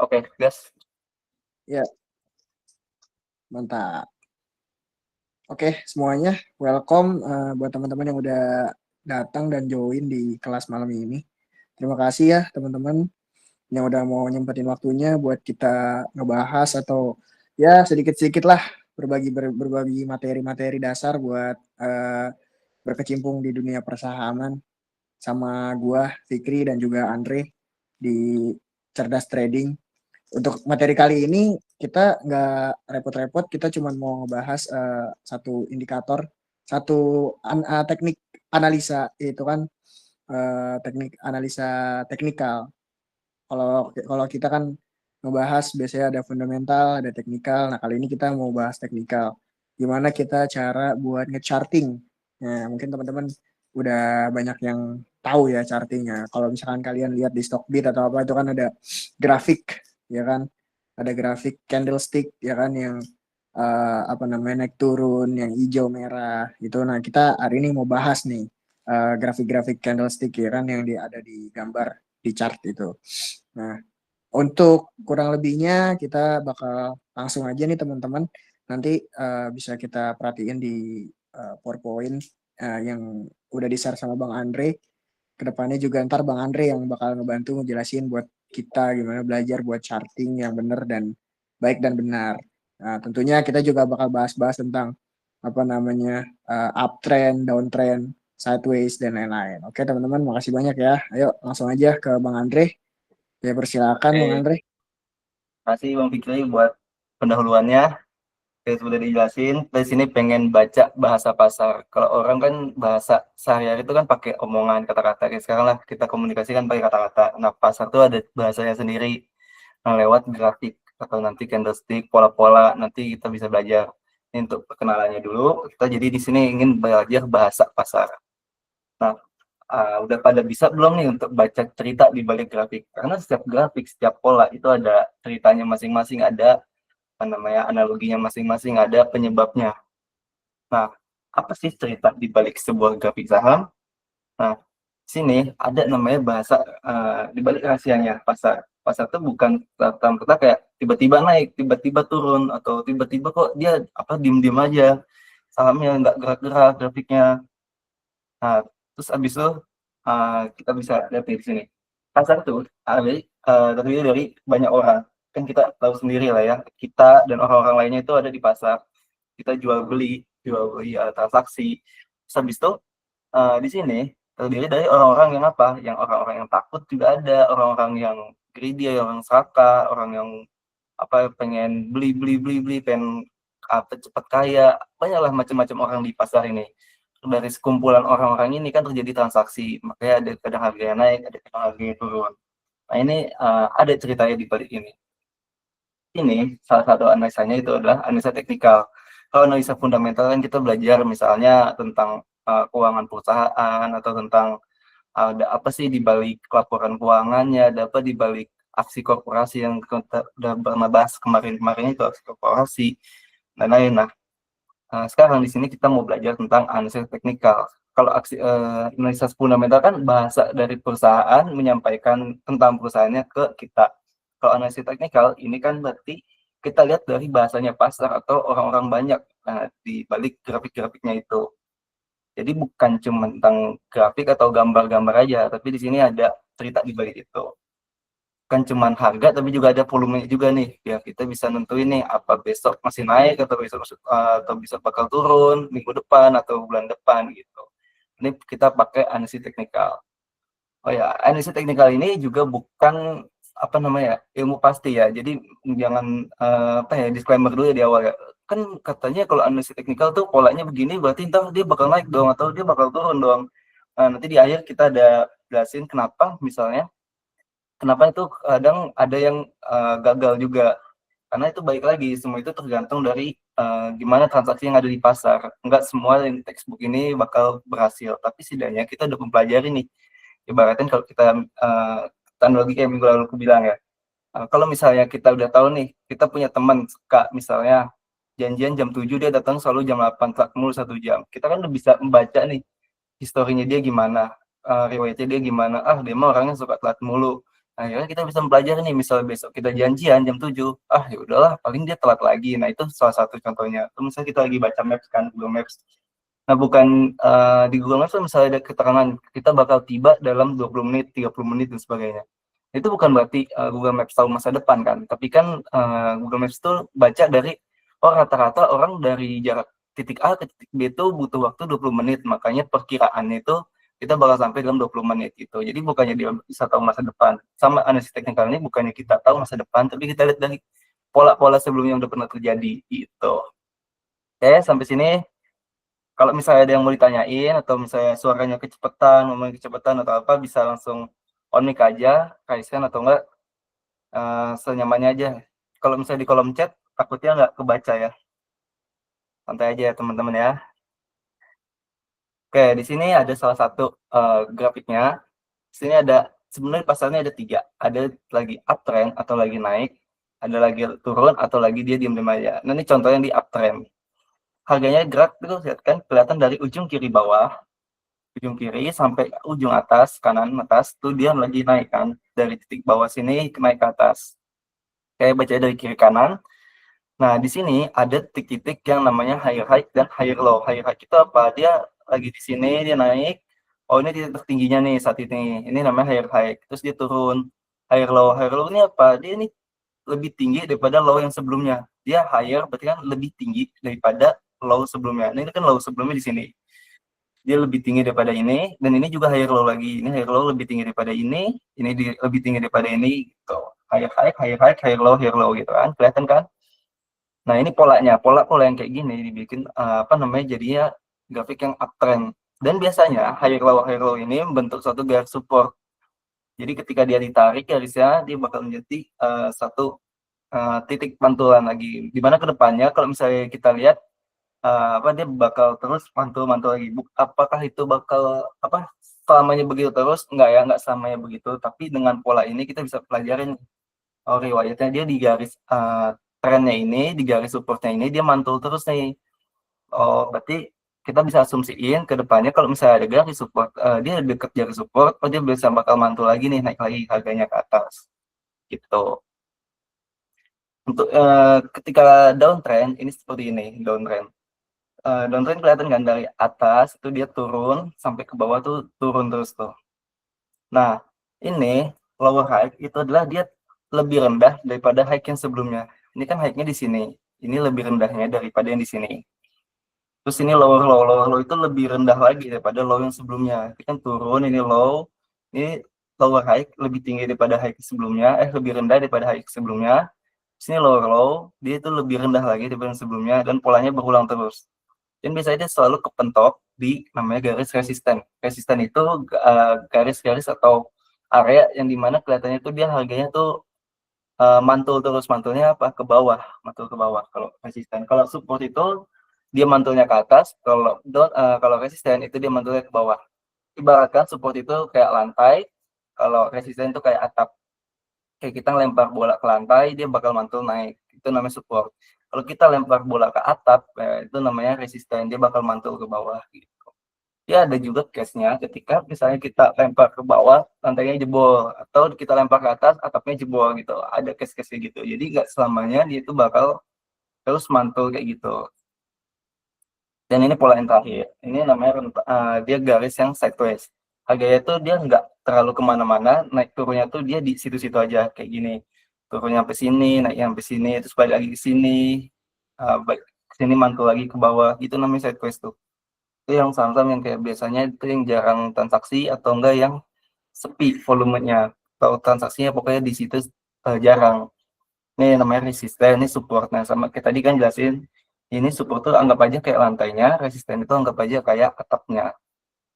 Oke, gas. Ya, mantap. Oke, semuanya welcome buat teman-teman yang udah datang dan join di kelas malam ini. Terima kasih ya teman-teman yang udah mau nyempetin waktunya buat kita ngebahas atau ya sedikit-sedikit lah berbagi materi-materi dasar buat berkecimpung di dunia persahaman sama gua Fikri dan juga Andre di Cerdas Trading. Untuk materi kali ini kita nggak repot-repot, kita cuma mau ngebahas satu indikator, satu teknik analisa, itu kan teknik analisa teknikal. Kalau kalau kita kan ngebahas biasanya ada fundamental, ada teknikal. Nah, kali ini kita mau bahas teknikal. Gimana kita cara buat nge-charting. Nah, mungkin teman-teman udah banyak yang tahu ya chartingnya. Kalau misalkan kalian lihat di Stockbit atau apa itu kan ada grafik, ya kan? Ada grafik candlestick, ya kan, yang apa namanya, naik turun, yang hijau merah gitu. Nah, kita hari ini mau bahas nih grafik-grafik candlestick, ya kan, yang ada di gambar di chart itu. Nah, untuk kurang lebihnya kita bakal langsung aja nih teman-teman. Nanti bisa kita perhatiin di PowerPoint yang udah di-share sama Bang Andre. Kedepannya juga ntar Bang Andre yang bakal ngebantu ngejelasin buat kita gimana belajar buat charting yang benar dan baik dan benar. Nah, tentunya kita juga bakal bahas-bahas tentang apa namanya uptrend, downtrend, sideways dan lain-lain. Oke teman-teman, makasih banyak ya. Ayo langsung aja ke Bang Andre. Ya, persilakan Bang Oke, Andre. kasih Bang Fikri buat pendahuluannya. Oke, sudah dijelasin. Dari sini pengen baca bahasa pasar. Kalau orang kan bahasa sehari-hari itu kan pakai omongan, kata-kata. Sekarang lah kita komunikasikan pakai kata-kata. Nah, pasar itu ada bahasanya sendiri. Nah, lewat grafik atau nanti candlestick, pola-pola, nanti kita bisa belajar. Ini untuk perkenalannya dulu. Kita jadi di sini ingin belajar bahasa pasar. Nah, udah pada bisa belum nih untuk baca cerita di balik grafik? Karena setiap grafik, setiap pola itu ada ceritanya masing-masing, ada apa namanya analoginya masing-masing, ada penyebabnya. Nah, apa sih cerita di balik sebuah grafik saham? Nah, sini ada namanya bahasa di balik rahasianya pasar. Pasar itu bukan dalam kata kayak tiba-tiba naik, tiba-tiba turun, atau tiba-tiba kok dia apa diem-diem aja, sahamnya nggak gerak-gerak grafiknya. Nah, terus abis itu kita bisa lihat di sini. Pasar tuh terdiri dari banyak orang. Kan kita tahu sendiri lah ya, kita dan orang-orang lainnya itu ada di pasar. Kita jual beli transaksi. Terus habis itu di sini terdiri dari orang-orang yang apa? Yang orang-orang yang takut juga ada, orang-orang yang greedy, orang serakah, orang yang apa pengen beli, pengen apa cepat kaya, banyaklah macam-macam orang di pasar ini. Dari sekumpulan orang-orang ini kan terjadi transaksi, makanya ada kadang harganya naik, ada kadang harganya turun. Nah ini ada ceritanya di balik ini. Ini salah satu analisanya itu adalah analisa teknikal. Kalau analisa fundamental kan kita belajar misalnya tentang keuangan perusahaan atau tentang ada apa sih di balik laporan keuangannya, ada apa di balik aksi korporasi yang kita udah pernah bahas kemarin-kemarin itu aksi korporasi dan lain. Nah, sekarang di sini kita mau belajar tentang analisa teknikal. Kalau analisa fundamental kan bahasa dari perusahaan menyampaikan tentang perusahaannya ke kita. Kalau analisis teknikal ini kan berarti kita lihat dari bahasanya pasar atau orang-orang banyak di balik grafik-grafiknya itu. Jadi bukan cuma tentang grafik atau gambar-gambar aja, tapi di sini ada cerita di balik itu. Bukan cuma harga, tapi juga ada volume juga nih, biar kita bisa nentuin nih apa besok masih naik atau besok atau bisa bakal turun minggu depan atau bulan depan gitu. Ini kita pakai analisis teknikal. Oh ya, analisis teknikal ini juga bukan apa namanya ilmu pasti ya. Jadi jangan apa ya disclaimer dulu ya di awal ya. Kan katanya kalau analisis teknikal tuh polanya begini, berarti ntar dia bakal naik dong atau dia bakal turun dong. Nanti di akhir kita ada jelasin kenapa misalnya, kenapa itu kadang ada yang gagal juga. Karena itu baik lagi, semua itu tergantung dari gimana transaksi yang ada di pasar. Enggak semua yang textbook ini bakal berhasil, tapi setidaknya kita udah mempelajari nih. Ibaratnya kalau kita teknologi kayak minggu lalu aku bilang ya, kalau misalnya kita udah tahu nih, kita punya teman suka misalnya janjian jam 7 dia datang selalu jam 8 telat mulu 1 jam. Kita kan udah bisa membaca nih historinya dia gimana, riwayatnya dia gimana. Dia mah orangnya suka telat mulu. Akhirnya kita bisa mempelajari nih, misalnya besok kita janjian jam 7, ya udahlah paling dia telat lagi. Nah, itu salah satu contohnya. Atau misalnya kita lagi baca Maps kan, Google Maps. Nah, bukan di Google Maps misalnya ada keterangan kita bakal tiba dalam 20 menit, 30 menit dan sebagainya. Itu bukan berarti Google Maps tahu masa depan kan, tapi kan Google Maps itu baca dari rata-rata orang dari jarak titik A ke titik B itu butuh waktu 20 menit, makanya perkiraannya itu kita bakal sampai dalam 20 menit gitu. Jadi bukannya dia bisa tahu masa depan. Sama analisis teknikal ini bukannya kita tahu masa depan, tapi kita lihat dari pola-pola sebelumnya yang udah pernah terjadi gitu. Oke, sampai sini kalau misalnya ada yang mau ditanyain atau misalnya suaranya kecepatan, ngomongin kecepatan atau apa, bisa langsung on mic aja, Kaisen, atau enggak senyamannya aja. Kalau misalnya di kolom chat, takutnya nggak kebaca ya. Santai aja ya teman-teman ya. Oke, di sini ada salah satu grafiknya. Di sini ada, sebenarnya pasarnya ada 3. Ada lagi uptrend atau lagi naik, ada lagi turun atau lagi dia diam-diam aja. Nah, ini contohnya di uptrend. Harganya gerak itu lihat kan, kelihatan dari ujung kiri bawah, ujung kiri sampai ujung atas, kanan atas, tuh dia lagi naik kan. Dari titik bawah sini naik ke atas. Kayak baca dari kiri kanan. Nah, di sini ada titik-titik yang namanya higher high dan higher low. Higher high itu apa? Dia lagi di sini, dia naik. Oh, ini titik tertingginya nih saat ini. Ini namanya higher high. Terus dia turun. Higher low. Higher low ini apa? Dia ini lebih tinggi daripada low yang sebelumnya. Dia higher berarti kan lebih tinggi daripada low sebelumnya. Nah, ini kan low sebelumnya di sini. Dia lebih tinggi daripada ini, dan ini juga higher low lagi. Ini higher low lebih tinggi daripada ini lebih tinggi daripada ini gitu. Higher high, higher high, higher low gitu kan. Kelihatan kan? Nah, ini polanya, pola yang kayak gini dibikin jadinya grafik yang uptrend. Dan biasanya higher low ini membentuk suatu garis support. Jadi ketika dia ditarik garisnya, dia bakal menjadi satu titik pantulan lagi. Dimana kedepannya kalau misalnya kita lihat dia bakal terus mantul lagi. Apakah itu bakal selamanya begitu terus? Enggak ya, enggak selamanya begitu. Tapi dengan pola ini kita bisa pelajarin riwayatnya dia di garis trennya ini, di garis supportnya ini dia mantul terus nih. Oh, berarti kita bisa asumsiin ke depannya kalau misalnya ada garis support, dia deket garis support, dia bisa bakal mantul lagi nih, naik lagi harganya ke atas. Gitu. Untuk ketika downtrend ini seperti ini, downtrend. Downtrend kelihatan kan dari atas itu dia turun sampai ke bawah tuh turun terus tuh. Nah, ini lower high itu adalah dia lebih rendah daripada high yang sebelumnya. Ini kan high-nya di sini. Ini lebih rendahnya daripada yang di sini. Terus ini lower low itu lebih rendah lagi daripada low yang sebelumnya. Ini kan turun, ini low. Ini lower high lebih tinggi daripada high sebelumnya, lebih rendah daripada high sebelumnya. Sini lower low, dia itu lebih rendah lagi daripada yang sebelumnya dan polanya berulang terus. Dan biasanya dia selalu kepentok di namanya garis resisten. Resisten itu garis-garis atau area yang dimana kelihatannya tuh dia harganya tuh mantul terus, mantulnya apa ke bawah, mantul ke bawah kalau resisten. Kalau support itu dia mantulnya ke atas, kalau resisten itu dia mantulnya ke bawah. Ibaratkan support itu kayak lantai, kalau resisten itu kayak atap. Kayak kita lempar bola ke lantai, dia bakal mantul naik. Itu namanya support. Kalau kita lempar bola ke atap, itu namanya resisten, dia bakal mantul ke bawah. Gitu. Ya ada juga case-nya ketika misalnya kita lempar ke bawah, lantainya jebol. Atau kita lempar ke atas, atapnya jebol gitu. Ada case-case gitu. Jadi nggak selamanya dia itu bakal terus mantul kayak gitu. Dan ini pola yang terakhir. Ini namanya dia garis yang sideways. Harganya tuh dia nggak terlalu kemana-mana, naik turunnya tuh dia di situ-situ aja kayak gini. Turunnya sampai sini, naik sampai sini, terus balik lagi ke sini, balik ke sini mantul lagi ke bawah. Itu namanya sideways tuh. Itu yang saham-saham yang kayak biasanya itu yang jarang transaksi atau enggak yang sepi volumenya. Atau transaksinya pokoknya di situ jarang. Ini namanya resisten, ini support. Nah, sama kayak tadi kan jelasin, ini support tuh anggap aja kayak lantainya, resisten itu anggap aja kayak atapnya.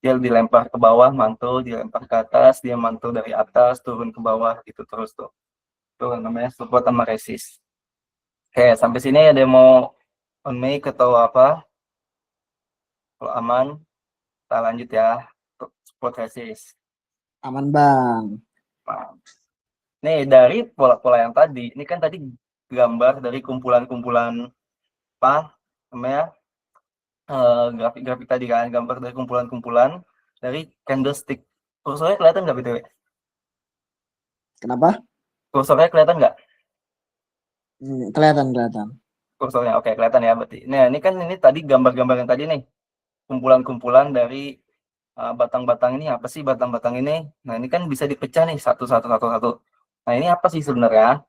Dia dilempar ke bawah, mantul, dilempar ke atas, dia mantul dari atas, turun ke bawah, gitu terus tuh. Itu namanya support sama resist. Oke, sampai sini ada yang mau on mic atau apa? Kalau aman, kita lanjut ya. Untuk support resist. Aman Bang. Nah, nih dari pola-pola yang tadi, ini kan tadi gambar dari kumpulan-kumpulan apa namanya grafik-grafik tadi kan, gambar dari kumpulan-kumpulan dari candlestick. Kursornya kelihatan nggak BTW? Kenapa? Kursornya kelihatan nggak? Kelihatan. Kursornya oke, kelihatan ya berarti. Nah, ini tadi gambar-gambar yang tadi nih, kumpulan-kumpulan dari batang-batang ini apa sih batang-batang ini? Nah, ini kan bisa dipecah nih satu satu satu satu. Nah, ini apa sih sebenarnya?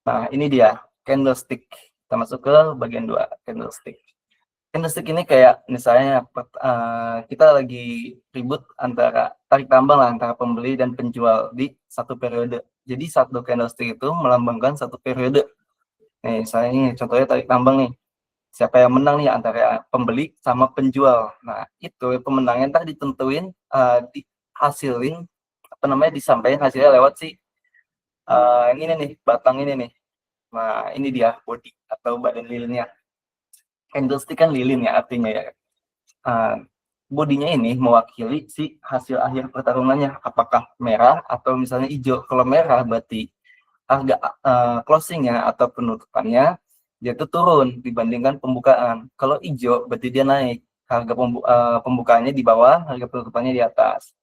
Nah, ini dia candlestick. Kita masuk ke bagian 2, candlestick. Candlestick ini kayak misalnya kita lagi ribut antara tarik tambang lah antara pembeli dan penjual di satu periode. Jadi satu candlestick itu melambangkan satu periode. Nih, misalnya ini contohnya tarik tambang nih. Siapa yang menang nih antara pembeli sama penjual. Nah, itu pemenangnya ntar ditentuin dihasilin apa namanya disampaikan hasilnya lewat si yang ini nih, batang ini nih. Nah, ini dia body atau badan lilinnya. Candlestick kan lilin ya artinya ya. Bodinya ini mewakili si hasil akhir pertarungannya, apakah merah atau misalnya hijau. Kalau merah berarti harga closingnya atau penutupannya dia itu turun dibandingkan pembukaan. Kalau hijau berarti dia naik, harga pembukaannya di bawah, harga penutupannya di atas.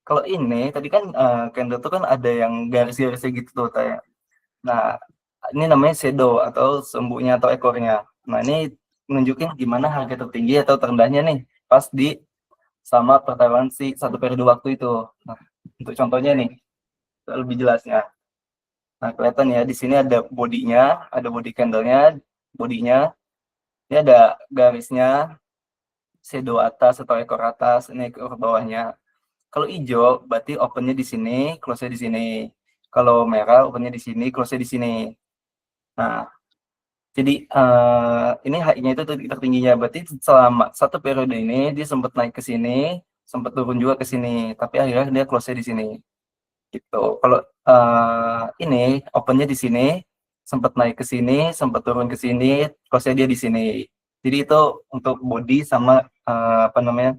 Kalau ini tadi kan candle itu kan ada yang garis-garisnya gitu tuh kayak. Nah, ini namanya shadow atau sumbunya atau ekornya. Nah, ini nunjukin gimana harga tertinggi atau terendahnya nih pas di sama pertarungan si satu periode waktu itu. Nah, untuk contohnya nih, lebih jelasnya. Nah, kelihatan ya, di sini ada bodinya, ada body candle-nya, bodinya. Ini ada garisnya, shadow atas atau ekor atas, ini ekor bawahnya. Kalau hijau, berarti open-nya di sini, close-nya di sini. Kalau merah, open-nya di sini, close-nya di sini. Nah, jadi ini HI-nya itu tertingginya. Berarti selama satu periode ini dia sempat naik ke sini, sempat turun juga ke sini, tapi akhirnya dia close-nya di sini. Gitu. Kalau ini opennya di sini, sempat naik ke sini, sempat turun ke sini, close-nya dia di sini. Jadi itu untuk body sama apa namanya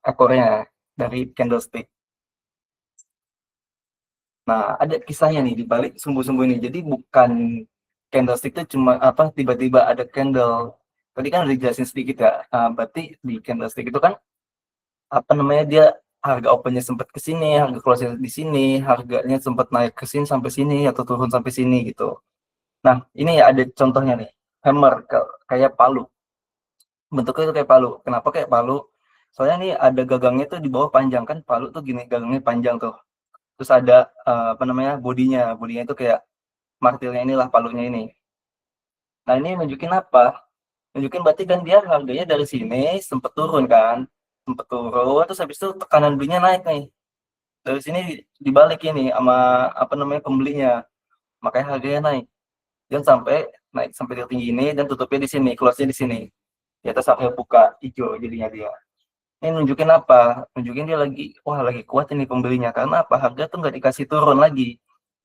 ekornya dari candlestick. Nah, ada kisahnya nih di balik sumbu-sumbu ini. Jadi bukan candlestick itu cuma apa tiba-tiba ada candle. Tadi kan udah dijelasin sedikit ya. Berarti di candlestick itu kan apa namanya dia harga opennya sempat ke sini, harga close di sini, harganya sempat naik ke sini sampai sini atau turun sampai sini gitu. Nah, ini ya ada contohnya nih. Hammer kayak palu. Bentuknya itu kayak palu. Kenapa kayak palu? Soalnya nih ada gagangnya tuh di bawah panjang kan palu tuh gini gagangnya panjang tuh. Terus ada apa namanya bodinya. Bodinya itu kayak martilnya inilah palunya ini. Nah, ini nunjukin apa? Nunjukin berarti kan dia harganya dari sini sempat turun kan. Sempat turun terus habis itu tekanan belinya naik nih. Dari sini dibalik ini sama apa namanya pembelinya, makanya harganya naik dan sampai naik sampai ke tinggi ini dan tutupnya di sini, close-nya di sini. Di atas harga buka hijau jadinya dia. Ini nunjukin apa? Nunjukin dia lagi, wah lagi kuat ini pembelinya karena apa? Harga tuh nggak dikasih turun lagi.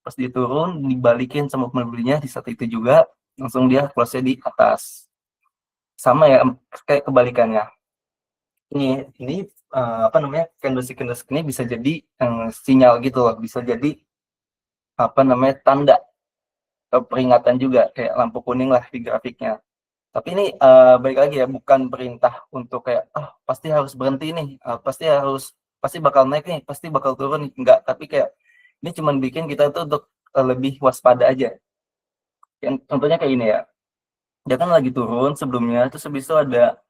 Pas diturun dibalikin sama pembelinya di saat itu juga langsung dia close-nya di atas. Sama ya kayak kebalikannya. Ini apa namanya candlestick ini bisa jadi sinyal gitu loh, bisa jadi apa namanya tanda atau peringatan juga kayak lampu kuning lah di grafiknya. Tapi ini balik lagi ya bukan perintah untuk kayak pasti harus berhenti nih, pasti bakal naik nih, pasti bakal turun nih. Enggak, tapi kayak ini cuma bikin kita tuh untuk lebih waspada aja. Yang contohnya kayak ini ya. Dia kan lagi turun sebelumnya terus habis itu ada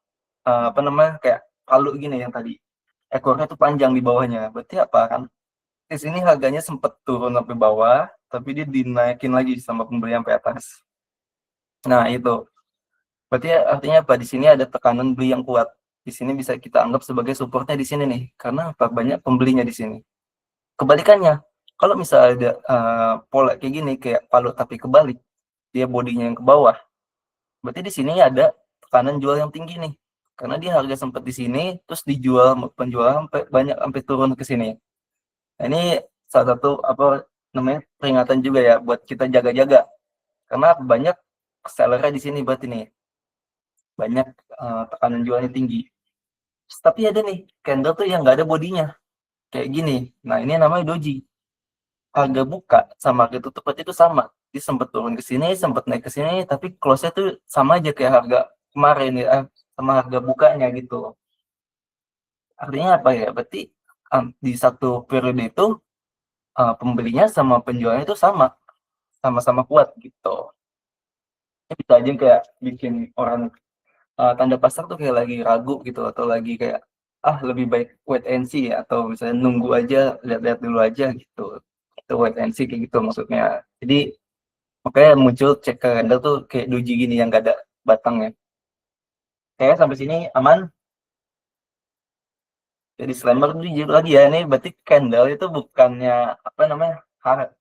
apa namanya kayak palu gini yang tadi. Ekornya tuh panjang di bawahnya. Berarti apa kan? Di sini harganya sempat turun sampai bawah, tapi dia dinaikin lagi sama pembeli sampai atas. Nah, itu. Berarti artinya apa? Di sini ada tekanan beli yang kuat. Di sini bisa kita anggap sebagai supportnya di sini nih. Karena apa? Banyak pembelinya di sini. Kebalikannya, kalau misalnya ada pola kayak gini, kayak palu tapi kebalik, dia bodinya yang ke bawah, berarti di sini ada tekanan jual yang tinggi nih. Karena dia harga sempat di sini, terus dijual penjual sampai banyak sampai turun ke sini. Nah, ini salah satu apa namanya peringatan juga ya buat kita jaga-jaga karena banyak sellernya di sini berarti nih banyak tekanan jualnya tinggi. Tapi ada nih candle tuh yang nggak ada bodinya kayak gini. Nah, ini namanya doji. Harga buka sama harga tutup berarti itu sama. Dia sempat turun ke sini, sempat naik ke sini, tapi close-nya tuh sama aja kayak harga kemarin ya, sama harga bukanya gitu. Artinya apa ya? Berarti di satu periode itu pembelinya sama penjualnya itu sama-sama kuat gitu. Ya bisa aja kayak bikin orang tanda pasar tuh kayak lagi ragu gitu atau lagi kayak lebih baik wait and see ya, atau misalnya nunggu aja, lihat-lihat dulu aja gitu. Itu wait and see kayak gitu maksudnya. Jadi makanya muncul cek ke handle tuh kayak doji gini yang gak ada batangnya. Kayak sampai sini aman. Jadi disclaimer jujur lagi ya, ini berarti candle itu bukannya apa namanya,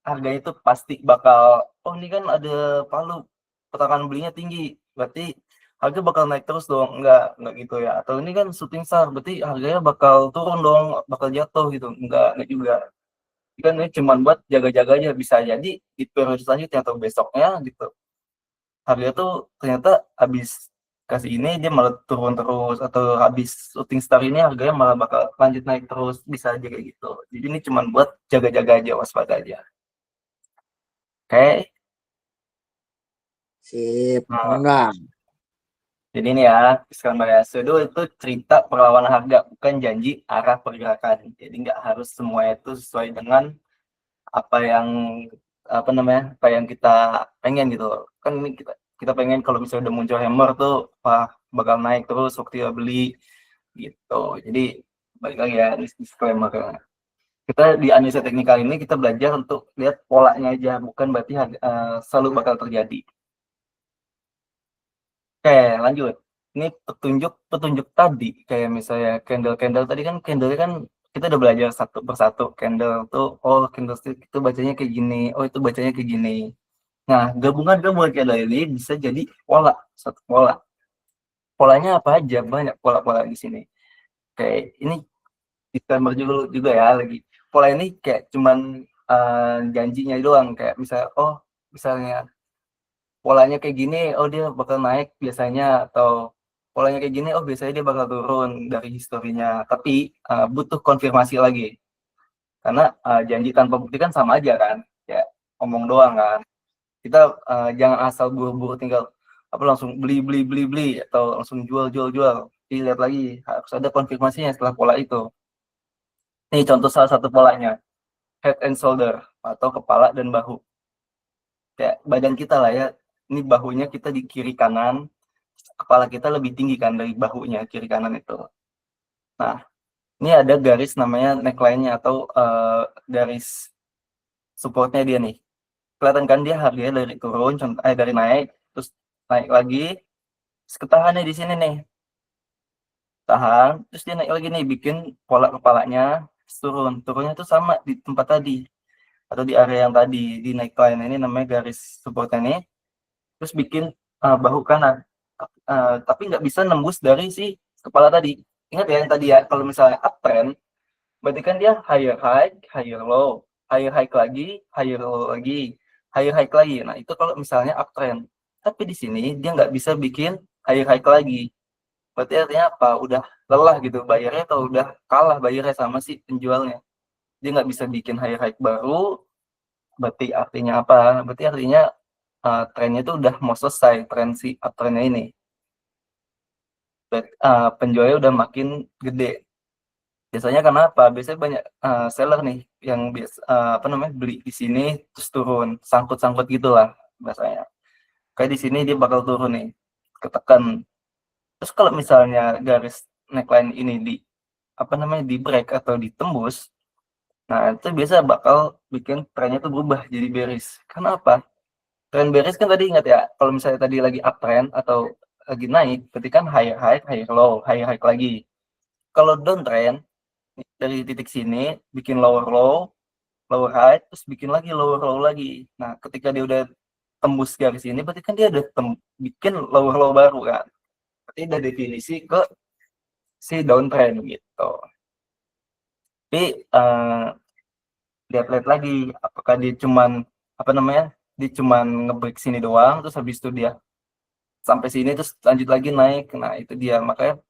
harganya itu pasti bakal, oh ini kan ada palu, tekanan belinya tinggi, berarti harga bakal naik terus dong. Enggak gitu ya. Atau ini kan shooting star, berarti harganya bakal turun dong, bakal jatuh gitu. Enggak juga. Kan ini cuman buat jaga-jaga aja, bisa jadi di periode selanjutnya atau besoknya gitu harga tuh ternyata habis kasih ini dia malah turun terus, atau habis shooting star ini harganya malah bakal lanjut naik terus, bisa aja kayak gitu. Jadi ini cuma buat jaga-jaga aja, waspada aja. Oke. Sip, Nah, enggak. jadi ini ya, sekarang bahas dulu itu cerita perlawanan harga, bukan janji arah pergerakan. Jadi nggak harus semuanya itu sesuai dengan apa yang apa namanya, apa yang kita pengen gitu. Kan ini kita pengen kalau misalnya udah muncul hammer tuh wah bakal naik terus waktu ya beli gitu. Jadi balik lagi ya, disclaimer, kita di analisa teknikal ini kita belajar untuk lihat polanya aja, bukan berarti selalu bakal terjadi. Oke, lanjut. Ini petunjuk tadi kayak misalnya candle-candle tadi kan, candle kan kita udah belajar satu persatu. Candle tuh, oh candlestick itu bacanya kayak gini, oh itu bacanya kayak gini. Nah, gabungan candle ini bisa jadi pola, satu pola. Polanya apa aja? Banyak pola-pola di sini. Kayak ini disclaimer juga ya lagi. Pola ini kayak cuman janjinya doang, kayak misalnya oh misalnya polanya kayak gini, oh dia bakal naik biasanya, atau polanya kayak gini, oh biasanya dia bakal turun dari historinya. Tapi butuh konfirmasi lagi, karena janji tanpa bukti kan sama aja kan, ya omong doang kan. Kita jangan asal buru-buru tinggal apa langsung beli beli beli beli atau langsung jual jual jual. Dilihat lagi, harus ada konfirmasinya setelah pola itu. Nih contoh salah satu polanya, head and shoulder atau kepala dan bahu. Kayak badan kita lah ya, ini bahunya kita di kiri kanan, kepala kita lebih tinggi kan dari bahunya kiri kanan itu. Nah, ini ada garis namanya neckline-nya atau garis supportnya dia nih. Kelihatan kan dia harganya dari turun, dari naik, terus naik lagi, terus ketahannya di sini nih, tahan, terus dia naik lagi nih, bikin pola kepalanya, terus turunnya tuh sama di tempat tadi atau di area yang tadi di neckline ini namanya garis supportnya nih, terus bikin bahu kanan. Tapi nggak bisa nembus dari si kepala tadi. Ingat ya yang tadi ya, kalau misalnya uptrend, berarti kan dia higher high, higher low, higher high lagi, higher low lagi, higher high lagi. Nah itu kalau misalnya uptrend. Tapi di sini dia nggak bisa bikin higher high lagi. Berarti artinya apa? Udah lelah gitu bayarnya, atau udah kalah bayarnya sama si penjualnya. Dia nggak bisa bikin higher high baru. Berarti artinya apa? Berarti artinya trennya itu udah mau selesai, tren si uptrendnya ini. Penjualnya udah makin gede. Biasanya karena apa? Biasanya banyak seller nih yang apa namanya, beli di sini terus turun, sangkut-sangkut gitulah bahasanya. Kayak di sini dia bakal turun nih, ketekan. Terus kalau misalnya garis neckline ini di apa namanya, di break atau ditembus, nah itu biasa bakal bikin trennya tuh berubah jadi bearish. Karena apa? Tren bearish kan tadi ingat ya, kalau misalnya tadi lagi uptrend atau lagi naik, berarti kan higher high, higher low, higher high lagi. Kalau downtrend dari titik sini bikin lower low, lower high, terus bikin lagi lower low lagi. Nah, ketika dia udah tembus garis ini, berarti kan dia udah bikin lower low baru kan. Berarti udah definisi ke si downtrend gitu. Tapi lihat-lihat lagi, apakah dia cuman apa namanya, dia cuman ngebreak sini doang, terus habis itu dia sampai sini terus lanjut lagi naik. Nah, itu dia. Makanya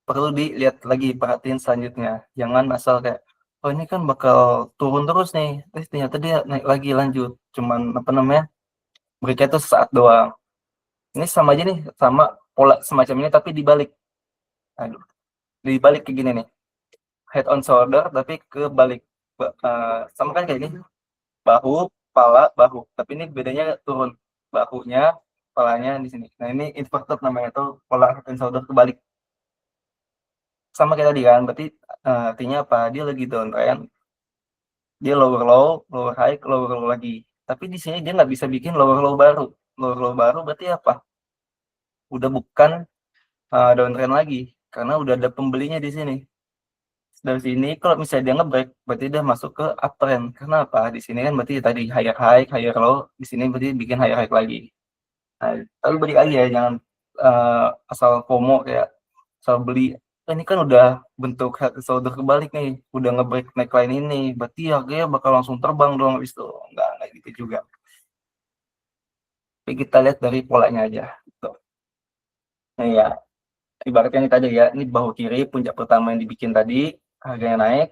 perlu dilihat lagi, perhatiin selanjutnya. Jangan asal kayak, oh ini kan bakal turun terus nih, ternyata dia naik lagi lanjut. Cuman apa namanya, mereka itu saat doang. Ini sama aja nih, sama pola semacam ini tapi dibalik. Aduh, dibalik kayak gini nih. Head on shoulder tapi kebalik. sama kan kayak ini, bahu, kepala, bahu. Tapi ini bedanya turun bahunya, kepalanya di sini. Nah ini inverted namanya tuh, pola head and shoulder kebalik. Sama kayak tadi kan, berarti artinya apa? Dia lagi downtrend, dia lower low, lower high, lower low lagi. Tapi di sini dia nggak bisa bikin lower low baru. Lower low baru berarti apa? Udah bukan downtrend lagi, karena udah ada pembelinya di sini. Dari sini kalau misalnya dia nge-break, berarti dia masuk ke uptrend. Karena apa? Di sini kan berarti tadi higher high, higher low, di sini berarti bikin higher high lagi. Nah, tapi balik lagi ya, jangan asal FOMO kayak asal beli. Ini kan udah bentuk head and shoulder kebalik nih, udah nge-break neckline ini, berarti harganya bakal langsung terbang dong habis itu. Enggak gitu juga. Tapi kita lihat dari polanya aja. Gitu. Nah ya, ibaratnya ini tadi ya, ini bahu kiri puncak pertama yang dibikin tadi, harganya naik,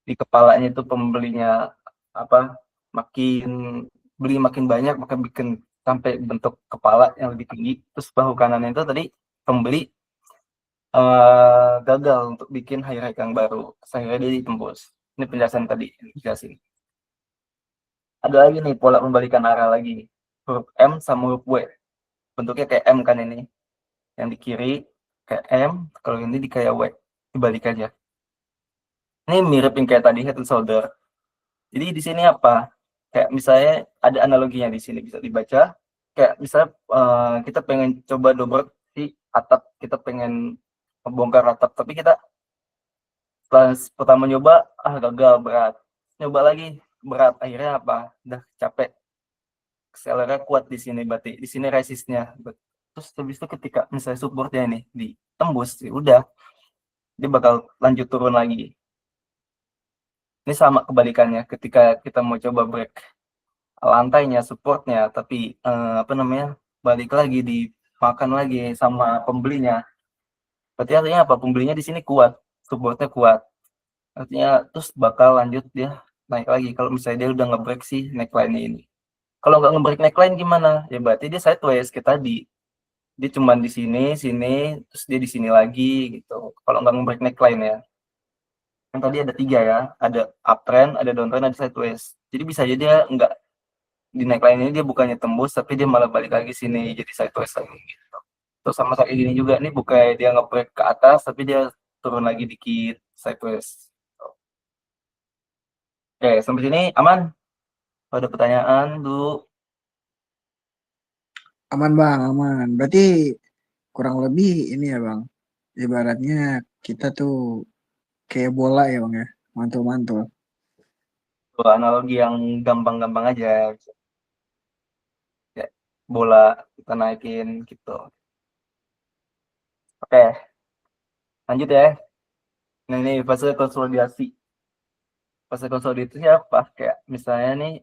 di kepalanya itu pembelinya apa, makin beli makin banyak, maka bikin sampai bentuk kepala yang lebih tinggi. Terus bahu kanan itu tadi pembeli gagal untuk bikin high high yang baru, akhirnya dia ditembus. Ini penjelasan tadi dijelasin. Ada lagi nih pola pembalikan arah lagi, huruf M sama huruf W, bentuknya kayak M kan ini, yang di kiri kayak M, kalau ini di kayak W, dibalik aja. Ini mirip yang kayak tadi head and shoulder. Jadi di sini apa? Kayak misalnya ada analoginya di sini bisa dibaca. Kayak misalnya kita pengen coba dobrak si atap, kita pengen membongkar atap, tapi kita setelah pertama nyoba gagal, berat. Nyoba lagi berat, akhirnya apa? Udah capek. Akselernya kuat di sini berarti. Di sini resistnya. Terus habis itu ketika misalnya supportnya ini ditembus, ya udah dia bakal lanjut turun lagi. Ini sama kebalikannya ketika kita mau coba break lantainya, supportnya, tapi apa namanya, balik lagi dimakan lagi sama pembelinya. Berarti artinya apa? Pembelinya di sini kuat, supportnya kuat. Artinya terus bakal lanjut dia naik lagi kalau misalnya dia udah nge-break si neckline ini. Kalau nggak nge-break neckline gimana? Ya berarti dia sideways kayak tadi. Dia cuma di sini, sini, terus dia di sini lagi gitu. Kalau nggak nge-break neckline ya. Kan tadi ada 3 ya, ada uptrend, ada downtrend, ada sideways. Jadi bisa aja dia nggak di neckline ini dia bukannya tembus, tapi dia malah balik lagi sini jadi sideways lagi gitu. Terus sama kayak gini juga nih, bukannya dia nge-break ke atas, tapi dia turun lagi dikit sideways. Oke, sampai sini aman? Kalau ada pertanyaan dulu. Aman Bang, aman. Berarti kurang lebih ini ya Bang, ibaratnya kita tuh kayak bola ya Bang ya, mantul-mantul. Analogi yang gampang-gampang aja. Ya, bola kita naikin gitu. Oke, lanjut ya. Nah ini fase konsolidasi. Fase konsolidasi apa? Kayak misalnya nih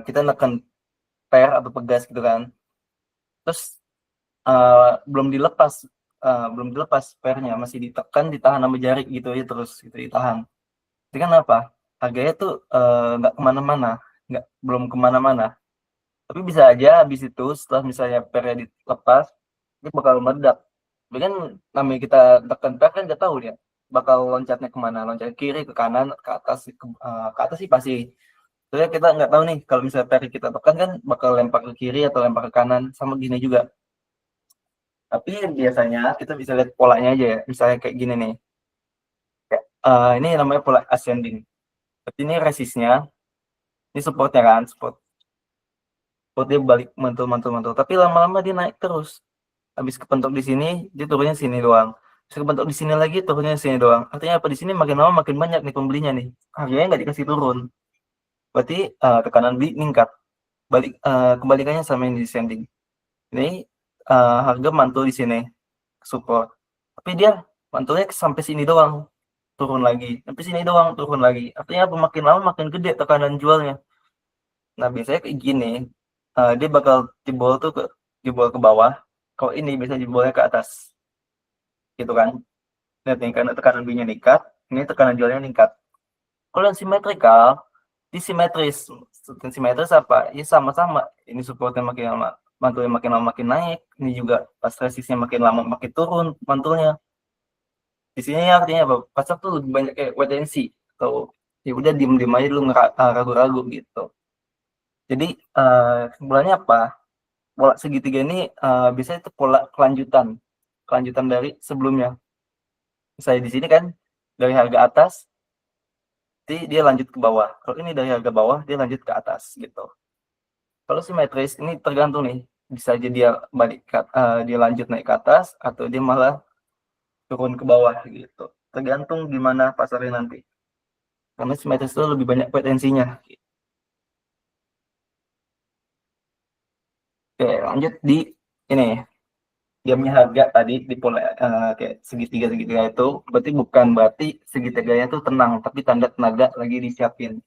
kita neken pair atau pegas gitu kan. Terus belum dilepas pairnya, masih ditekan, ditahan sama jari gitu ya, terus gitu ditahan. Itu kan apa? Harganya tuh nggak kemana-mana, belum kemana-mana. Tapi bisa aja habis itu setelah misalnya pairnya dilepas, dia bakal meledak. Tapi kan namanya kita tekan pair kan nggak tahu dia bakal loncatnya kemana, loncat ke kiri, ke kanan, ke atas, ke atas sih pasti. Soalnya kita nggak tahu nih kalau misalnya pair kita tekan kan bakal lempar ke kiri atau lempar ke kanan, sama gini juga. Tapi biasanya kita bisa lihat polanya aja ya. Misalnya kayak gini nih. Ini namanya pola ascending. Berarti ini resistnya, ini supportnya kan, support dia balik mantul. Tapi lama-lama dia naik terus. Habis kepentok di sini, dia turunnya sini doang. Terus kepentok di sini lagi, turunnya sini doang. Artinya apa? Di sini makin lama makin banyak nih pembelinya nih. Harganya nggak dikasih turun. Berarti tekanan beli meningkat. Kebalikannya sama yang descending. Ini harga mantul di sini, support. Tapi dia mantulnya sampai sini doang, turun lagi. Sampai sini doang, turun lagi. Artinya apa? Makin lama makin gede tekanan jualnya. Nah biasanya kayak gini, dia bakal jebol ke bawah. Kalau ini bisa jebolnya ke atas, gitu kan? Lihat nih, karena tekanan belinya meningkat, ini tekanan jualnya meningkat. Kalau yang simetrikal, simetris. Simetris apa? Ya sama-sama. Ini supportnya makin lama, mantulnya makin lama makin naik. Ini juga pas resistnya makin lama makin turun mantulnya. Di sini artinya apa? Pasar tuh lebih banyak kayak wait and see. Atau ya udah diem aja dulu ragu-ragu gitu. Jadi kesimpulannya apa, pola segitiga ini biasanya itu pola kelanjutan dari sebelumnya. Misalnya di sini kan dari harga atas dia lanjut ke bawah, kalau ini dari harga bawah dia lanjut ke atas gitu. Kalau simetris ini tergantung nih, bisa aja dia dia lanjut naik ke atas atau dia malah turun ke bawah gitu, tergantung gimana pasarnya nanti, karena simetris itu lebih banyak potensinya. Oke, lanjut di ini, diamnya harga tadi di pola kayak segitiga itu berarti segitiganya itu tenang, tapi tanda tenaga lagi disiapin.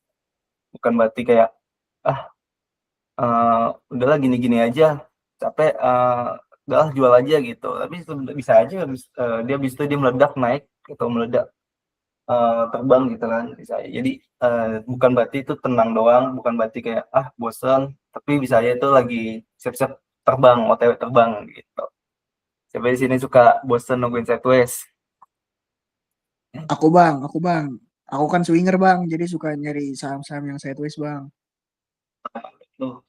Bukan berarti kayak ah udahlah gini-gini aja, capek, udahlah jual aja gitu. Tapi bisa aja dia habis itu dia meledak naik atau meledak terbang gitu kan, bisa aja. Jadi bukan berarti itu tenang doang, bukan berarti kayak bosan, tapi bisa aja itu lagi siap-siap terbang, OTW terbang gitu. Siapa di sini suka bosan nungguin sideways? Aku bang, aku kan swinger bang, jadi suka nyari saham-saham yang sideways bang. Tuh,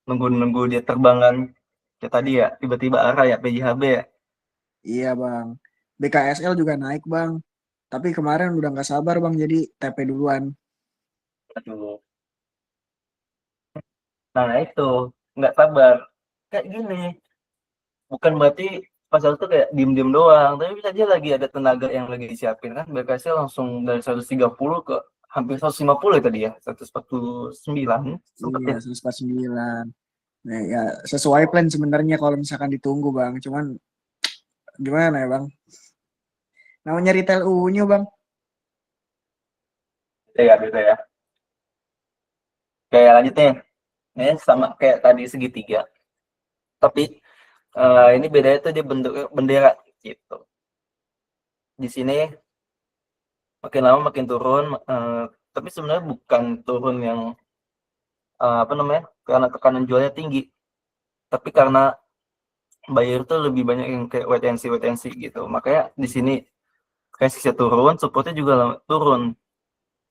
nunggu dia terbang kan. Kayak tadi ya, tiba-tiba arah ya, PJHB ya. Iya bang, BKSL juga naik bang, tapi kemarin udah nggak sabar bang, jadi TP duluan. Aduh. Nah itu, nggak sabar. Kayak gini, bukan berarti pasar itu kayak diem-diem doang, tapi bisa aja lagi ada tenaga yang lagi disiapin kan. BKSL langsung dari 130 ke hampir 150 ya tadi ya, 149 sempet Iya, ya. 149. Nah, ya sesuai plan sebenarnya kalau misalkan ditunggu bang, cuman gimana ya bang? Namanya retail unyu bang. Beda ya. Kayak lanjut nih, ini sama kayak tadi segitiga. Tapi ini bedanya tuh dia bentuk bendera gitu. Di sini makin lama makin turun, tapi sebenarnya bukan turun yang apa namanya, karena tekanan jualnya tinggi, tapi karena buyer tuh lebih banyak yang kayak wait and see gitu. Makanya di sini resistnya turun, supportnya juga turun,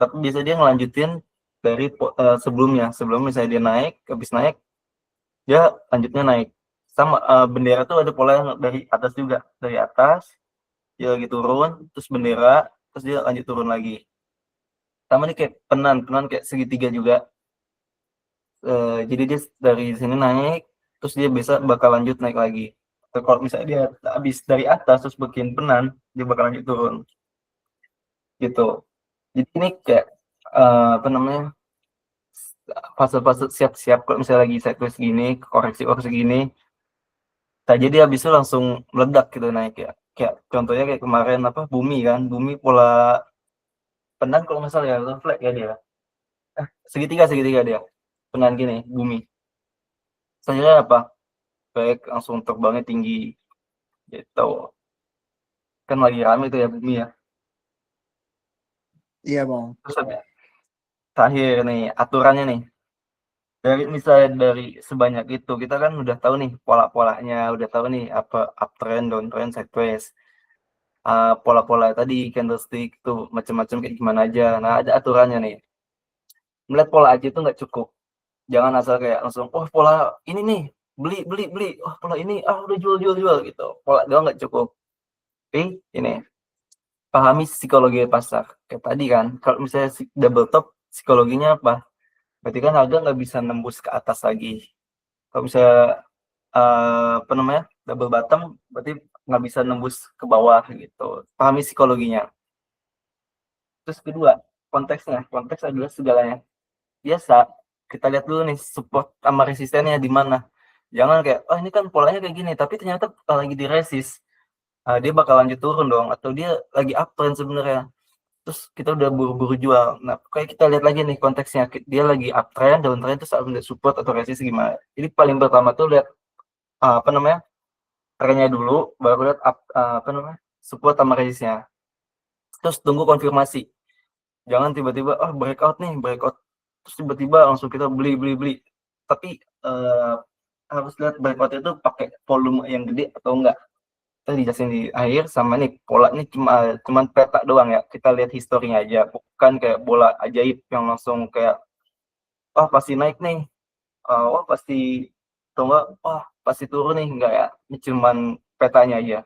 tapi biasa dia ngelanjutin dari sebelumnya misalnya dia naik, habis naik dia lanjutnya naik. Sama bendera tuh ada pola yang dari atas juga, dari atas dia lagi turun, terus bendera, terus dia lanjut turun lagi. Sama nih kayak penan kayak segitiga juga. Jadi dia dari sini naik, terus dia bisa bakal lanjut naik lagi. Atau kalau misalnya dia habis dari atas terus bikin penan, dia bakal lanjut turun gitu. Jadi ini kayak apa namanya, fase-fase siap-siap kalau misalnya lagi sideways gini, koreksi gini, saja dia habis itu langsung meledak gitu naik ya. Kayak contohnya kayak kemarin apa Bumi kan, Bumi pola penan kalau nggak salah ya, flag ya dia. Segitiga dia. Penan gini, Bumi. Saya apa? Baik langsung terbangnya tinggi gitu. Kan lagi rame tuh ya Bumi ya. Iya bang. Terus terakhir nih aturannya nih. Dari misalnya dari sebanyak itu kita kan udah tahu nih pola-polanya, udah tahu nih apa uptrend, downtrend, sideways. Pola-pola tadi candlestick tuh macam-macam kayak gimana aja. Nah, ada aturannya nih. Melihat pola aja itu nggak cukup. Jangan asal kayak langsung, oh pola ini nih, beli. Oh pola ini, udah jual gitu. Pola doang nggak cukup. Oke, ini pahami psikologi pasar. Kayak tadi kan, kalau misalnya double top, psikologinya apa? Berarti kan harga nggak bisa nembus ke atas lagi. Kalau misalnya apa namanya, double bottom, berarti nggak bisa nembus ke bawah gitu. Pahami psikologinya. Terus kedua, konteks adalah segalanya. Biasa kita lihat dulu nih support sama resistennya di mana. Jangan kayak ini kan polanya kayak gini, tapi ternyata lagi di resist, dia bakal lanjut turun dong, atau dia lagi uptrend sebenarnya, terus kita udah buru-buru jual. Nah kayak kita lihat lagi nih konteksnya, dia lagi uptrend, downtrend, terus ada support atau resist gimana. Jadi paling pertama tuh lihat apa namanya, trennya dulu, baru lihat apa namanya, support sama resistnya, terus tunggu konfirmasi. Jangan tiba-tiba breakout terus tiba-tiba langsung kita beli. Tapi harus lihat breakout itu pakai volume yang gede atau enggak. Kita dijelasin di akhir sama nih pola nih cuman peta doang ya. Kita lihat historinya aja, bukan kayak bola ajaib yang langsung kayak wah pasti naik nih, wah pasti atau enggak wah pasti turun nih enggak ya. Ini cuman petanya aja.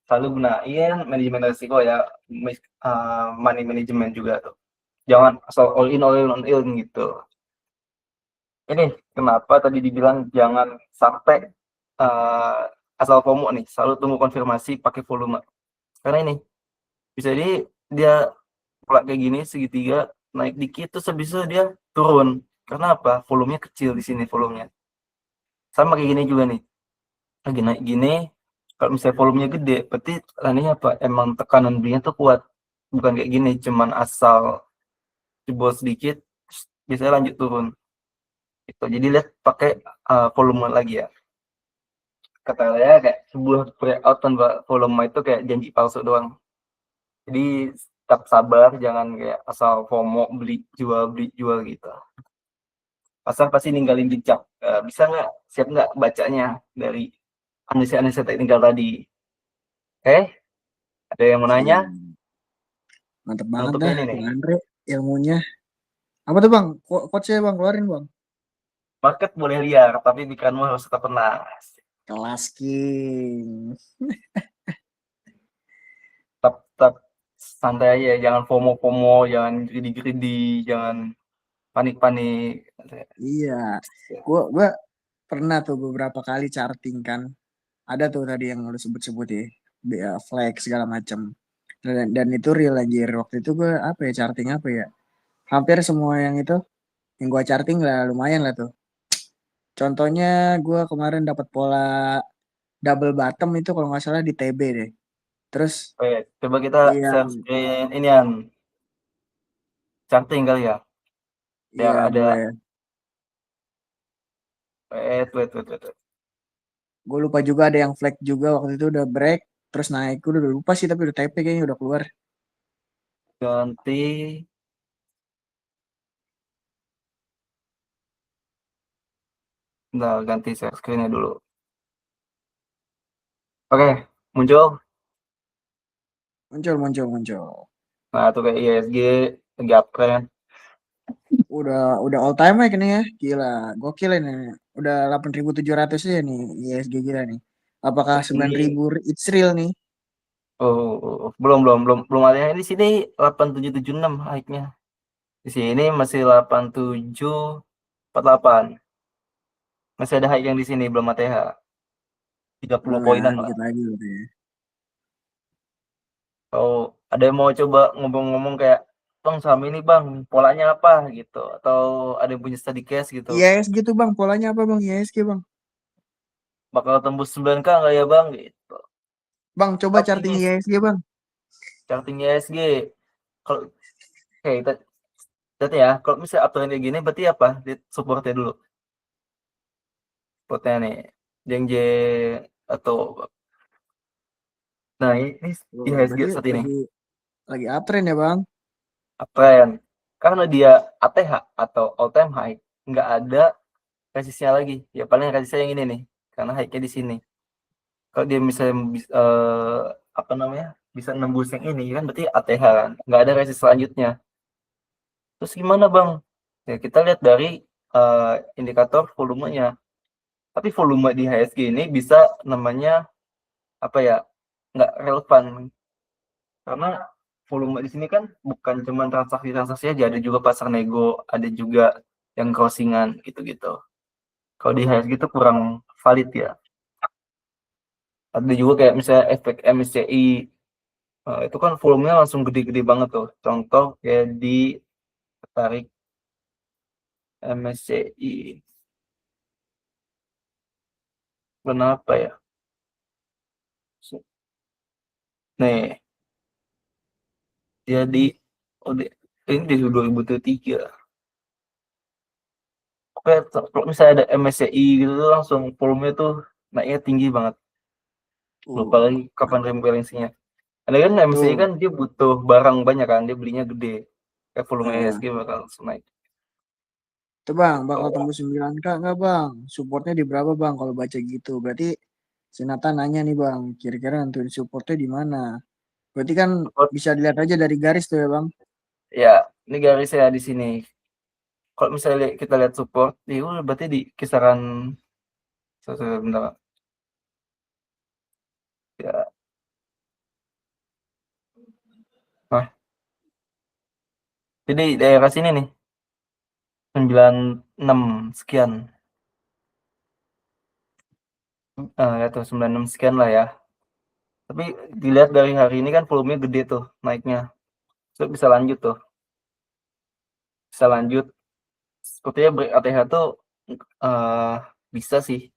Selalu gunain manajemen risiko ya, money management juga tuh. Jangan asal all in gitu. Ini kenapa tadi dibilang jangan sampai uh, asal FOMO nih, selalu tunggu konfirmasi pakai volume. Karena ini bisa jadi dia pola kayak gini segitiga naik dikit terus habis itu dia turun. Karena apa? Volumenya kecil di sini volumenya. Sama kayak gini juga nih. Lagi naik gini, kalau misalnya volumenya gede, berarti tandanya apa? Emang tekanan belinya tuh kuat. Bukan kayak gini, cuman asal jebol sedikit, biasanya lanjut turun. Gitu. Jadi lihat pakai volume lagi ya. Kata saya kayak sebuah breakout tanpa volume itu kayak janji palsu doang. Jadi tetap sabar, jangan kayak asal FOMO beli jual gitu. Pasar pasti ninggalin jejak. Bisa nggak? Siap nggak bacanya dari analisa-analisa teknikal tadi? Oke, ada yang mau nanya? Siap. Mantep banget Untuk dah, ini nih, Bang Andre ilmunya. Apa tuh Bang? Coachnya Bang, keluarin Bang. market boleh liar, tapi pikiranmu harus tetap tenang. Kelas King. Tetap, tetap santai aja, jangan FOMO-FOMO, jangan greedy-greedy, jangan panik-panik. Iya. Gua pernah tuh beberapa kali charting kan. Ada tuh tadi yang lu sebut-sebut ya. Flag segala macam. Dan itu real anjir. Waktu itu gue apa ya charting apa ya? Hampir semua yang gua charting lah lumayan lah tuh. Contohnya gue kemarin dapat pola double bottom itu kalau nggak salah di TB deh. Terus Oke, coba kita share yang screen ini yang charting kali ya, biar iya ada. boleh. Wait. Gue lupa juga ada yang flag juga waktu itu udah break terus naik. Gue udah lupa sih tapi udah TP kayaknya udah keluar. Ganti, nah ganti share screen-nya dulu. Oke, muncul. Muncul. Nah, tuh kayak ISG lagi uptrend. Udah all time high nih ya. Gila, gokil ini. Udah 8.700 ya nih ISG gila nih. Apakah sembilan Ini ribu it's real nih? belum ada yang di sini 8776 high-nya. Di sini masih 8748. Masih ada high yang di sini belum ATH. 30 Belum ya, poinan lah. dikit lagi berarti ya. Kalau ada yang mau coba ngomong-ngomong kayak, "Bang, saham ini Bang, polanya apa?" gitu. Atau ada yang punya study case gitu. IISG tuh Bang, polanya apa Bang? IISG Bang. Bakal tembus 9K nggak ya Bang? Gitu. Bang, coba charting Optimis, IISG Bang. charting ISG. Kalau kayak kita lihat ya, kalau misalnya uptrend kayak gini berarti apa? Lihat supportnya dulu. Supportnya nih. Jeng atau nah ini Oh, IHSG berarti saat ini lagi uptrend ya Bang? uptrend. Karena dia ATH atau all time high, nggak ada resistnya lagi. Ya paling resistnya yang ini nih, karena high-nya di sini. Kalau dia misalnya apa namanya bisa nembus yang ini kan berarti ATH kan, nggak ada resist selanjutnya. Terus gimana Bang? Ya kita lihat dari indikator volumenya. Tapi volume di HSG ini bisa namanya apa ya? Nggak relevan karena volume di sini kan bukan cuma transaksi-transaksi aja, ada juga pasar nego, ada juga yang crossingan gitu-gitu. Kalau di HSG itu kurang valid ya. Ada juga kayak misalnya efek MSCI, itu kan volumenya langsung gede-gede banget tuh. Contoh kayak di tarik MSCI, kenapa ya? Nih, dia di oh, ini di 2023. Oke, kalau misalnya ada MSCI gitu tuh langsung volumenya tuh naiknya tinggi banget. Lupa lagi kapan Mantap. rebalancing-nya. Ada kan MSCI Tuh, kan dia butuh barang banyak kan, dia belinya gede. Kayak volume ya. IHSG bakal langsung naik. Tuh Bang, bakal Oh, tembus 9K nggak Bang? Supportnya di berapa Bang kalau baca gitu? Berarti Si Nathan nanya nih Bang, kira-kira nentuin supportnya di mana? Berarti kan Support, bisa dilihat aja dari garis tuh ya Bang. ya ini garisnya di sini. Kalau misalnya kita lihat support, itu berarti di kisaran bentar, ya. Nah, jadi daerah sini nih 96 sekian. Ya tuh 96 sekian lah ya. Tapi dilihat dari hari ini kan volumenya gede tuh naiknya. So, bisa lanjut tuh. Bisa lanjut. Sepertinya break ATH tuh eh bisa sih.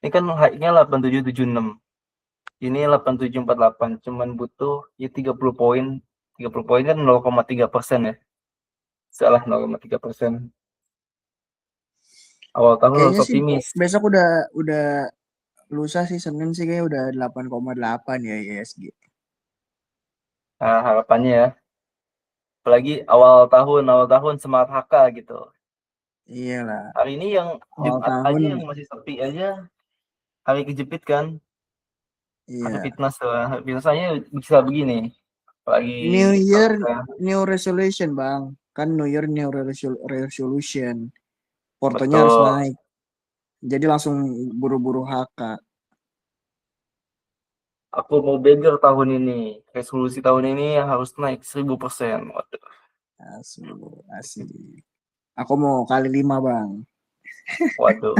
Ini kan high-nya 8776. Ini 8748. Cuman butuh ya 30 poin. 30 poin kan 0,3% ya. Salah 0,3%. Awal tahun Kayaknya harus sih optimis. besok udah lusa sih Senin sih kayak udah 8,8 ya ISG. Nah, harapannya ya. Apalagi awal tahun semangat HK gitu. Iyalah, Hari ini yang awal Jumat tahun aja yang masih sepi aja. Hari kejepit kan. Hari iya. fitness tuh. Hari fitness aja bisa begini. Apalagi New kalau Year, misalnya new resolution bang. Kan New Year, new resolution. Portonya harus betul. naik. Jadi langsung buru-buru HK. Aku mau beggar tahun ini. Resolusi tahun ini harus naik 1000%. Waduh. Asik, asik. Aku mau kali 5 bang. Waduh.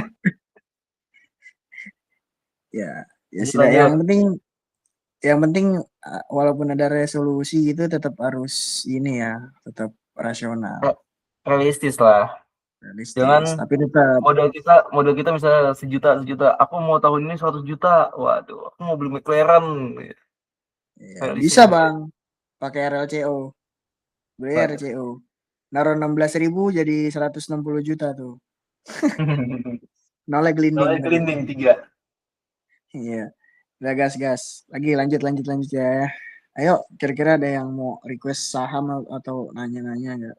Ya, ya Lanjut sudah. lanjut. Yang penting walaupun ada resolusi itu tetap harus ini ya, tetap rasional, Realistis lah. Jangan realistis. Tapi tetap modal kita misalnya sejuta sejuta. Aku mau tahun ini 100 juta. Waduh, aku mau beli McLaren. ya, Realistis bisa aja. bang. Pakai RLCO, beli Waduh. RLCO. Naruh 16.000 jadi 160 juta tuh. Nolnya gelinding Soalnya tapi. gelinding tiga. Iya. Udah gas. Lagi lanjut ya. Ayo, kira-kira ada yang mau request saham atau nanya-nanya nggak?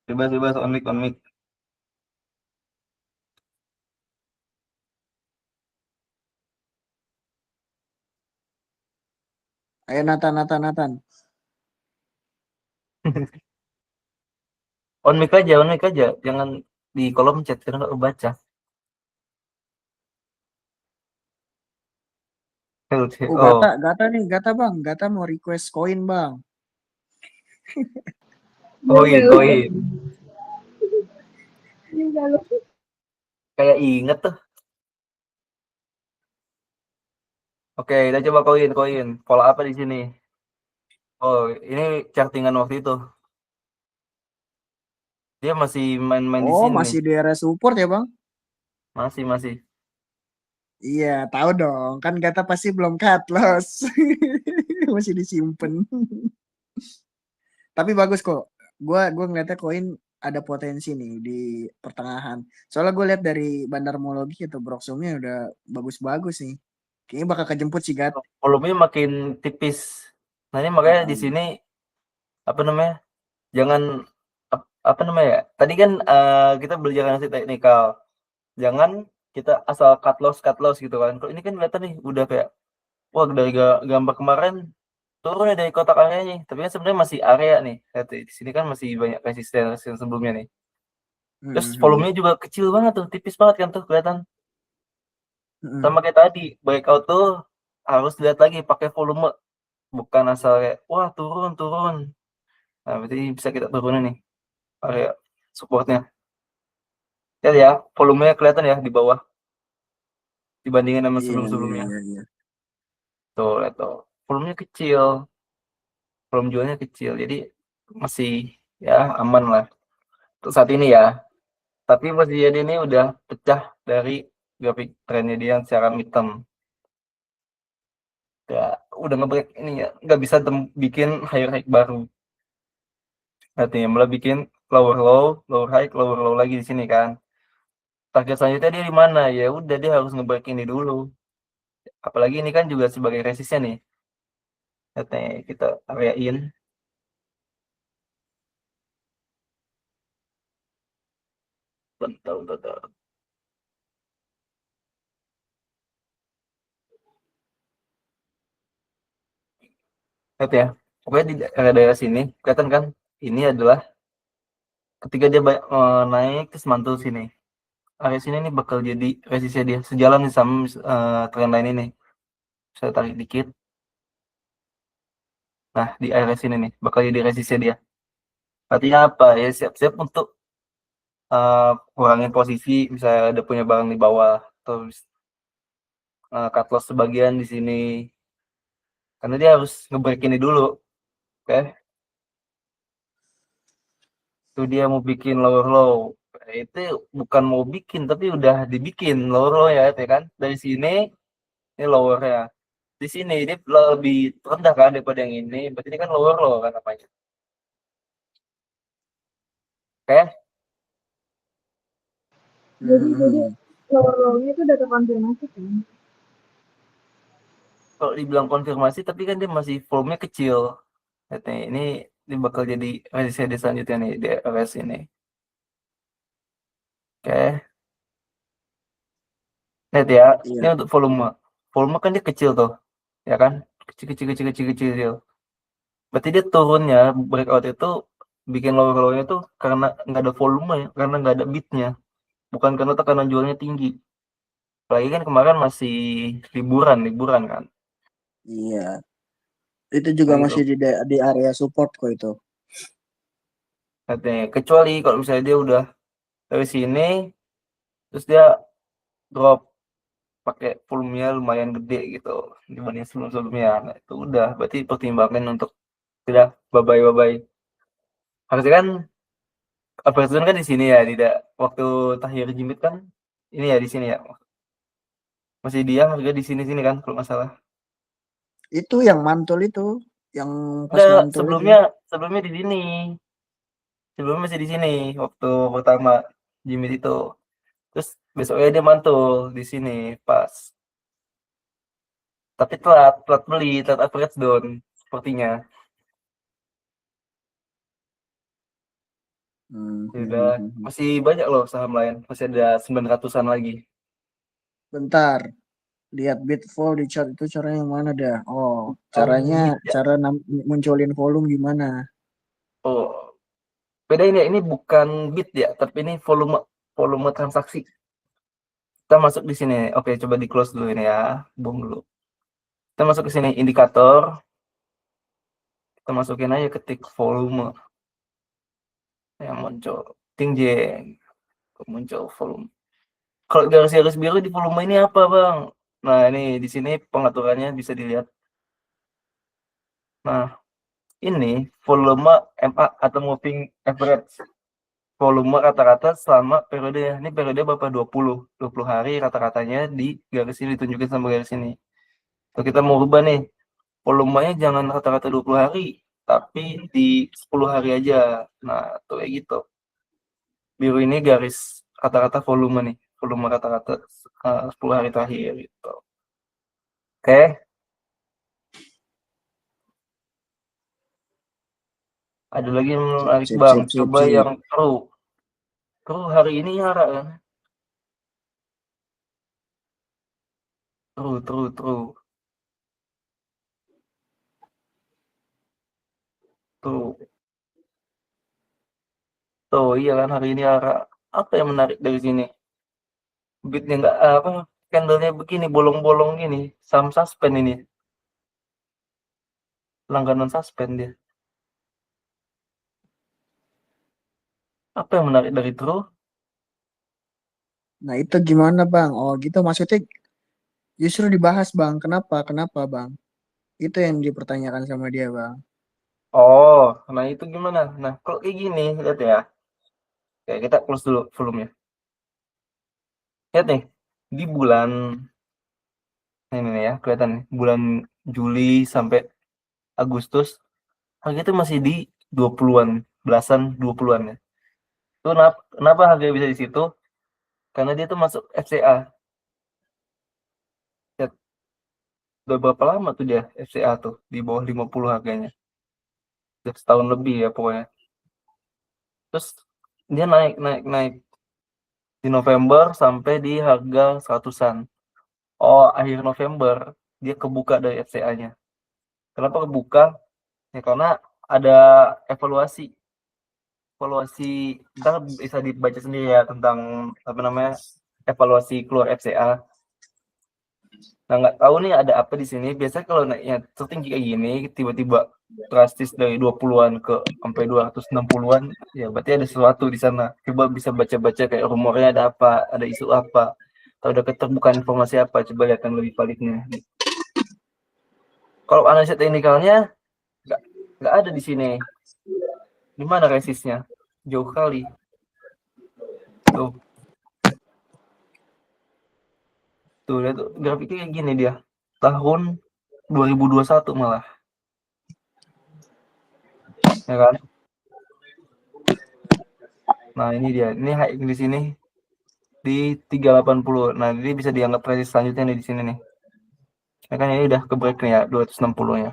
Bebas-bebas on mic on mic. Ayo Nathan. On mic aja. Jangan di kolom chat karena nggak kebaca. Oh, Oh, Gata bang. Gata mau request koin bang. koin. Kayak inget tuh. Oke, kita coba koin. Pola apa di sini? Oh, ini chartingan waktu itu. Dia masih main-main di Oh, sini nih. masih di area support ya bang? Masih. Iya, tahu dong. Kan Gata pasti belum cut loss. Masih disimpan. Tapi bagus kok. Gua ngeliatnya koin ada potensi nih di pertengahan. Soalnya gue lihat dari Bandarmologi atau Broksomnya udah bagus-bagus nih. Kayaknya bakal kejemput sih Gat. Volumenya makin tipis. Nah, ini makanya di Heeh. sini apa namanya? Jangan apa namanya ya? Tadi kan kita belajar analisis teknikal. Jangan kita asal cut loss gitu kan. Kalau ini kan kelihatan nih udah kayak wah dari gambar kemarin turun ya dari kotak areanya. Tapi kan sebenarnya masih area nih. Lihat di sini kan masih banyak resisten sebelumnya nih. Terus Mhm. volumenya juga kecil banget tuh, tipis banget kan tuh kelihatan. Mhm. Sama kayak tadi, breakout tuh harus lihat lagi pakai volume, bukan asal kayak wah turun. Nah, berarti bisa kita turunin nih area supportnya. Lihat ya, volumenya kelihatan ya di bawah dibandingin sama sebelum-sebelumnya. Iya. Tuh, lihat tuh. Volumenya kecil, volume jualnya kecil. Jadi masih ya aman lah. Untuk saat ini ya. Tapi posisi jadi ini udah pecah dari grafik trennya dia secara midterm. Ya, udah ngebreak ini ya, nggak bisa bikin higher high baru. Artinya malah bikin lower low lagi di sini kan. Target selanjutnya dia di mana? Ya udah dia harus ngebreak ini dulu. Apalagi ini kan juga sebagai resistnya nih. Artinya kita areain. Bentar. Lihat ya, pokoknya di daerah sini kelihatan kan, ini adalah ketika dia naik ke mantul sini, area sini nih bakal jadi resistnya dia sejalan nih sama trend line ini. Saya tarik dikit. Nah, di area sini nih bakal jadi resistnya dia. Artinya apa ya, siap-siap untuk kurangin posisi, misalnya ada punya barang di bawah, terus cut loss sebagian di sini, karena dia harus nge-break ini dulu. Oke, itu dia mau bikin lower low. Itu bukan mau bikin, tapi udah dibikin lower low ya, kan? Dari sini ini lowernya. Di sini dia lebih rendah kan daripada yang ini. Berarti ini kan lower low kan namanya. Oke, Jadi lower-low-nya itu udah terkonfirmasi kan? kalau dibilang konfirmasi, tapi kan dia masih volumenya kecil. Lihat nih, ini bakal jadi resistnya selanjutnya nih di RS ini. Oke, lihat ya, Iya. ini untuk volume. Volume kan dia kecil tuh, ya kan? Kecil, kecil, kecil, kecil, kecil. Berarti dia turunnya, breakout itu bikin lower-low-nya tuh karena nggak ada volume ya, karena nggak ada bid-nya. Bukan karena tekanan jualnya tinggi. Apalagi kan kemarin masih liburan kan. Iya. Itu juga Nah gitu. masih di area support kok itu. Katanya. Kecuali kalau misalnya dia udah dari sini, terus dia drop pakai volumenya lumayan gede gitu dibanding sebelum-sebelumnya. Nah itu udah, berarti pertimbangan untuk tidak babai-babai. Harusnya kan Everton kan di sini ya, tidak waktu Tahir Jimit kan ini ya di sini ya. Masih dia harga di sini-sini kan kalau nggak salah. Itu yang mantul itu, yang pas Enggak, mantul itu. sebelumnya di sini. Sebelumnya masih di sini waktu pertama Jimit itu. Terus besoknya dia mantul di sini pas. Tapi telat beli, telat average down sepertinya. Sudah masih banyak loh saham lain, masih ada 900-an lagi. Bentar, lihat Bitfall di chart itu caranya yang mana dah? Oh, caranya Bit ya. cara munculin volume gimana? Oh, beda ini ya, ini bukan bit ya, tapi ini volume volume transaksi. Kita masuk di sini. Oke, coba di close dulu ini ya. Buang dulu. Kita masuk ke sini indikator. Kita masukin aja ketik volume yang muncul. Tinggi muncul volume. Kalau garis-garis biru di volume ini apa, Bang? Nah, ini di sini pengaturannya bisa dilihat. Nah, ini volume MA atau moving average. Volume rata-rata selama periode, ini periode berapa? 20 hari rata-ratanya di garis ini ditunjukin sama garis ini. Kalau kita mau rubah nih, volumenya jangan rata-rata 20 hari, tapi di 10 hari aja. Nah, tuh kayak gitu. Biru ini garis rata-rata volume nih, volume rata-rata 10 hari terakhir gitu. Oke, ada lagi yang menarik Sip, Bang. sip, sip, Coba sip. yang True hari ini nyara kan? True. Tuh, tuh iya kan hari ini nyara. Apa yang menarik dari sini? Bitnya nggak apa, candlenya begini bolong-bolong gini, saham suspend ini, langganan suspend dia. Apa yang menarik dari True? Nah, itu gimana, Bang? Oh, gitu maksudnya justru dibahas, Bang. Kenapa? Kenapa, Bang? Itu yang dipertanyakan sama dia, Bang. Oh, nah itu gimana? Nah, kalau kayak gini, lihat ya. Kayak kita close dulu volumenya. Lihat nih, di bulan ini nih ya, kelihatan nih, bulan Juli sampai Agustus, harga itu masih di 20-an, belasan 20-an ya. Itu kenapa harga bisa di situ? Karena dia tuh masuk FCA. Lihat, udah berapa lama tuh dia FCA tuh di bawah 50 harganya. Udah setahun lebih ya pokoknya. Terus dia naik di November sampai di harga 100-an. Oh, akhir November dia kebuka dari FCA-nya. Kenapa kebuka? Ya karena ada evaluasi ntar bisa dibaca sendiri ya tentang apa namanya evaluasi keluar FCA. Nah nggak tahu nih ada apa di sini. Biasanya kalau naiknya tertinggi kayak gini tiba-tiba drastis dari 20-an ke sampai 260-an, ya berarti ada sesuatu di sana. Coba bisa baca-baca kayak rumornya ada apa, ada isu apa, atau ada keterbukaan informasi apa, coba lihat yang lebih validnya. Kalau analisa teknikalnya nggak ada di sini. Di mana resistnya? Jauh kali. Tuh, tuh lihat tuh, grafiknya kayak gini dia. Tahun 2021 malah. Ya kan? Nah, ini dia. Ini high di sini di 380. Nah, ini bisa dianggap resist selanjutnya nih di sini nih. Ya kan ini udah ke break nih ya 260-nya.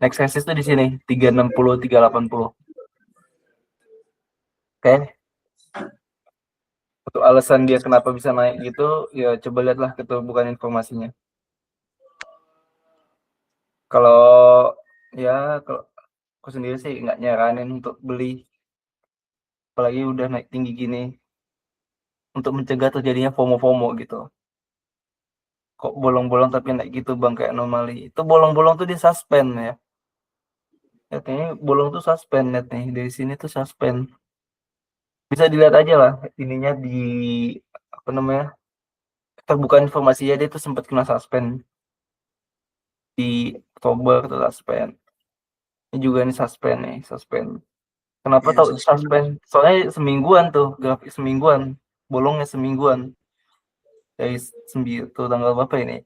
Next resist tuh di sini 360 380. Oke. Untuk alasan dia kenapa bisa naik gitu, ya coba lihatlah keterbukaan informasinya. Kalau kalau aku sendiri sih nggak nyaranin untuk beli, apalagi udah naik tinggi gini, untuk mencegah terjadinya FOMO-FOMO gitu. Kok bolong-bolong tapi naik gitu bang kayak anomali. Itu bolong-bolong tuh di suspend ya. Lihat ini bolong tuh suspend, lihat nih dari sini tuh suspend. Bisa dilihat aja lah ininya di apa namanya terbuka informasinya dia tuh sempat kena suspend di Oktober tuh suspend. Ini juga nih suspend nih suspend. Kenapa Ya, tahu suspend. suspend? Soalnya semingguan tuh grafik semingguan, bolongnya semingguan dari tuh tanggal berapa ini?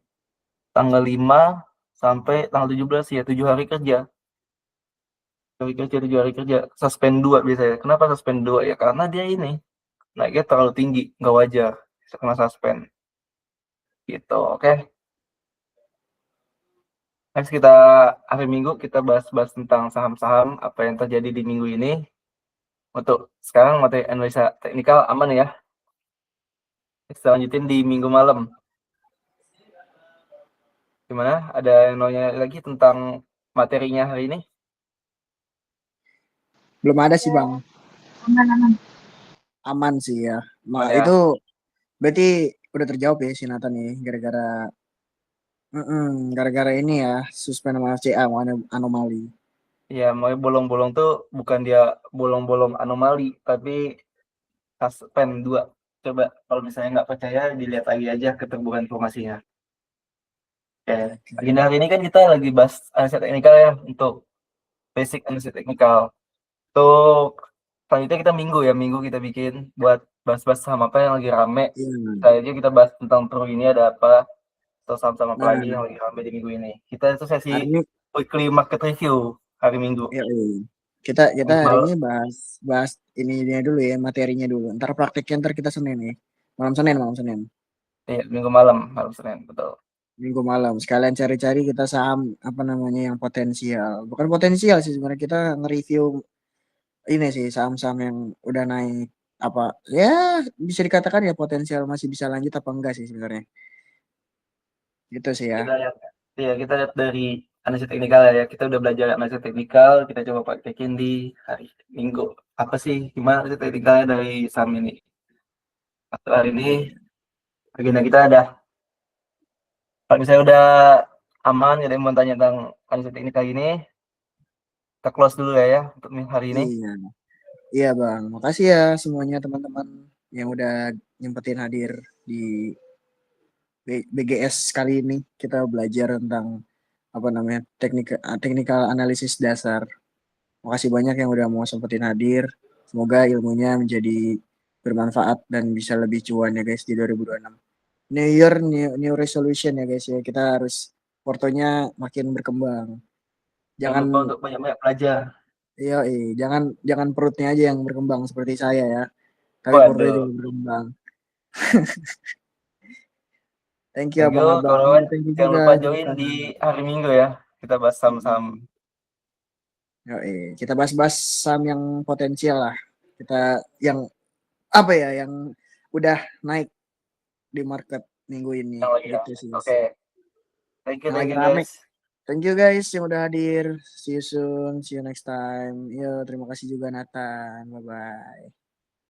Tanggal 5 sampai tanggal 17 ya 7 hari kerja. 7 hari kerja suspend 2 biasanya. Kenapa suspend 2 ya? Karena dia ini naiknya terlalu tinggi, nggak wajar. Bisa kena suspend. Gitu, oke. Next kita hari Minggu kita bahas-bahas tentang saham-saham apa yang terjadi di minggu ini. Untuk sekarang materi analisa teknikal aman ya. Kita lanjutin di minggu malam. Gimana? Ada yang nanya lagi tentang materinya hari ini? Belum ada sih Bang. Aman. Aman sih ya. Aman ya? Itu berarti udah terjawab ya si Nathan nih gara-gara ini ya suspend sama FCA anomali. Ya, mau bolong-bolong tuh bukan dia bolong-bolong anomali, tapi suspend 2. Coba kalau misalnya nggak percaya, dilihat lagi aja keterbukaan informasinya. Oke, Oke. agenda hari ini kan kita lagi bahas analisa teknikal ya, untuk basic analisa teknikal. Untuk selanjutnya kita minggu kita bikin buat bahas-bahas saham apa yang lagi rame. Iya. Selanjutnya kita bahas tentang pro ini ada apa, atau saham-saham apa lagi yang Nah, lagi rame di minggu ini. Kita itu sesi hari ini weekly market review hari Minggu. ya, kita kita hari Mal- ini bahas ini dulu ya materinya dulu. Ntar prakteknya ntar kita Senin ya. Malam Senin. Iya, Minggu malam, malam Senin, betul. Minggu malam sekalian cari-cari kita saham apa namanya yang potensial. Bukan potensial sih sebenarnya kita nge-review ini sih saham-saham yang udah naik apa ya bisa dikatakan ya potensial masih bisa lanjut apa enggak sih sebenarnya. Gitu sih ya. Kita lihat, ya kita lihat dari analisis teknikal ya. Kita udah belajar analisis teknikal, kita coba praktekin di hari Minggu. Apa sih, gimana analisis teknikalnya dari saham ini? Atau hari ini agenda kita ada. Kalau misalnya udah aman, ada yang mau tanya tentang analisis teknikal ini, kita close dulu ya untuk hari ini. Iya. Iya Bang. Makasih ya semuanya teman-teman yang udah nyempetin hadir di BGS kali ini. Kita belajar tentang apa namanya teknikal analisis dasar. Makasih banyak yang udah mau sempetin hadir. Semoga ilmunya menjadi bermanfaat dan bisa lebih cuan ya guys di 2026. New Year, new resolution ya guys ya. Kita harus portonya makin berkembang. Jangan Jangan lupa untuk banyak-banyak belajar. jangan perutnya aja yang berkembang seperti saya ya. Tapi portonya Waduh. juga berkembang. Thank you Thank you, abang-abang. kawan. Thank you Jangan juga lupa join Nathan. di hari Minggu ya. Kita bahas saham-saham. Kita bahas-bahas saham yang potensial lah. Kita yang apa ya yang udah naik di market minggu ini yang lagi gitu rame. sih. Oke. Thank Yang lagi you rame. guys. Thank you guys yang udah hadir. See you soon. See you next time. Yo, terima kasih juga Nathan. Bye-bye.